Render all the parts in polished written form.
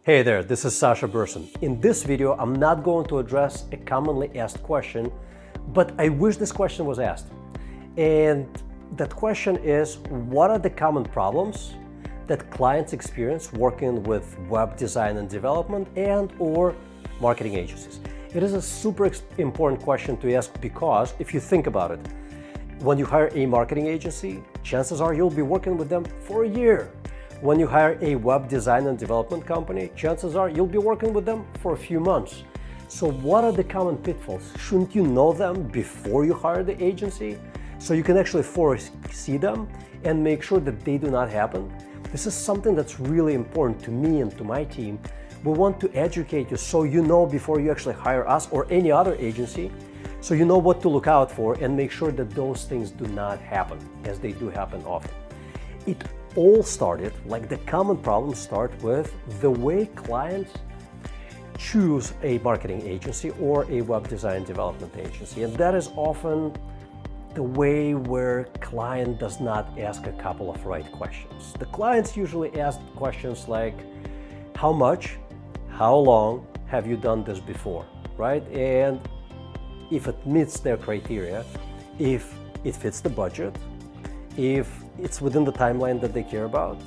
Hey there, this is Sasha Burson. In this video, I'm not going to address a commonly asked question, but I wish this question was asked. And that question is, what are the common problems that clients experience working with web design and development and/or marketing agencies? It is a super important question to ask because if you think about it, when you hire a marketing agency, chances are you'll be working with them for a year. When you hire a web design and development company, chances are you'll be working with them for a few months. So what are the common pitfalls? Shouldn't you know them before you hire the agency so you can actually foresee them and make sure that they do not happen? This is something that's really important to me and to my team. We want to educate you so you know before you actually hire us or any other agency, so you know what to look out for and make sure that those things do not happen, as they do happen often. It all started, like the common problems start with the way clients choose a marketing agency or a web design development agency. And that is often the way where client does not ask a couple of right questions. The clients usually ask questions like, how much, how long have you done this before, right? And if it meets their criteria, if it fits the budget, if it's within the timeline that they care about,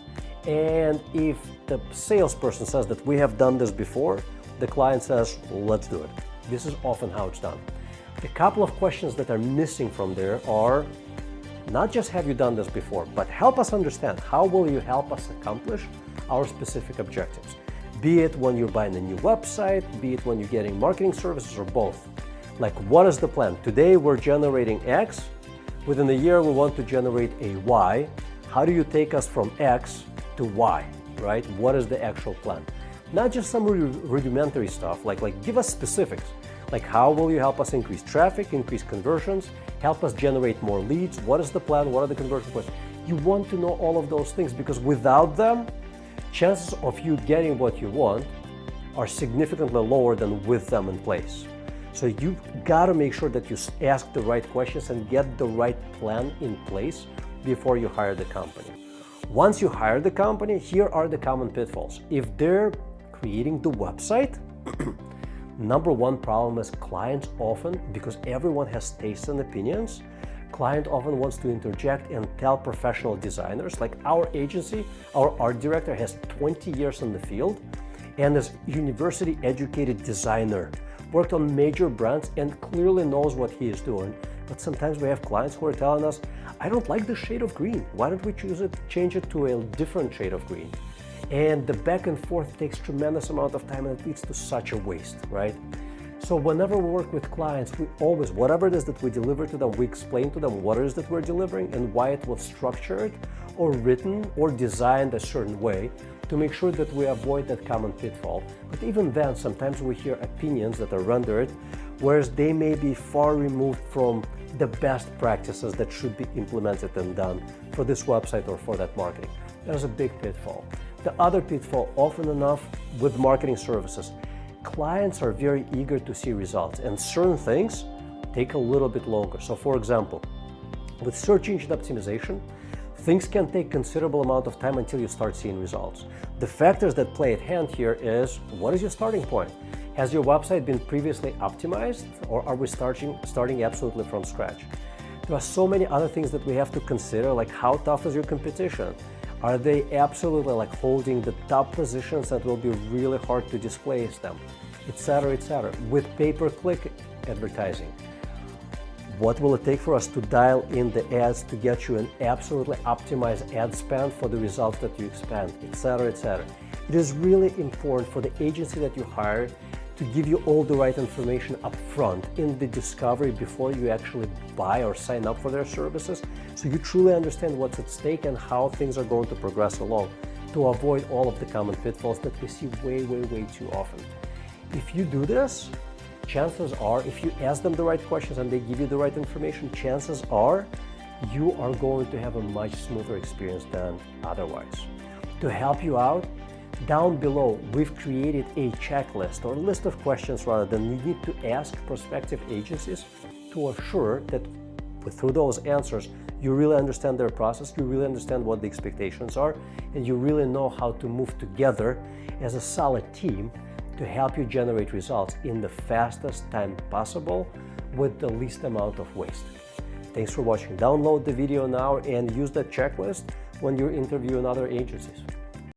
and if the salesperson says that we have done this before, the client says, let's do it. This is often how it's done. A couple of questions that are missing from there are not just have you done this before, but help us understand how will you help us accomplish our specific objectives. Be it when you're buying a new website, be it when you're getting marketing services, or both. Like, what is the plan? Today we're generating X. Within a year, we want to generate a Y. How do you take us from X to Y, right? What is the actual plan? Not just some rudimentary stuff, like give us specifics. Like, how will you help us increase traffic, increase conversions, help us generate more leads? What is the plan? What are the conversion points? You want to know all of those things because without them, chances of you getting what you want are significantly lower than with them in place. So you gotta make sure that you ask the right questions and get the right plan in place before you hire the company. Once you hire the company, here are the common pitfalls. If they're creating the website, number one problem is clients often, because everyone has tastes and opinions, client often wants to interject and tell professional designers, like our agency, our art director has 20 years in the field and is university educated designer, worked on major brands and clearly knows what he is doing. But sometimes we have clients who are telling us, I don't like the shade of green. Why don't we change it to a different shade of green? And the back and forth takes tremendous amount of time and it leads to such a waste, right? So whenever we work with clients, we always, whatever it is that we deliver to them, we explain to them what it is that we're delivering and why it was structured or written or designed a certain way, to make sure that we avoid that common pitfall. But even then, sometimes we hear opinions that are rendered, whereas they may be far removed from the best practices that should be implemented and done for this website or for that marketing. There's a big pitfall. The other pitfall, often enough with marketing services, clients are very eager to see results and certain things take a little bit longer. So for example, with search engine optimization, things can take considerable amount of time until you start seeing results. The factors that play at hand here is, what is your starting point? Has your website been previously optimized, or are we starting absolutely from scratch? There are so many other things that we have to consider, like how tough is your competition? Are they absolutely like holding the top positions that will be really hard to displace them, etc., etc. With pay-per-click advertising, what will it take for us to dial in the ads to get you an absolutely optimized ad spend for the results that you expect, etc., etc. It is really important for the agency that you hire to give you all the right information up front in the discovery before you actually buy or sign up for their services, so you truly understand what's at stake and how things are going to progress along, to avoid all of the common pitfalls that we see way too often. If you do this, chances are, if you ask them the right questions and they give you the right information, chances are you are going to have a much smoother experience than otherwise. To help you out, down below, we've created a checklist or list of questions rather than you need to ask prospective agencies to assure that through those answers, You really understand their process, you really understand what the expectations are, and you really know how to move together as a solid team to help you generate results in the fastest time possible with the least amount of waste. Thanks for watching. Download the video now and use the checklist when you're interviewing other agencies.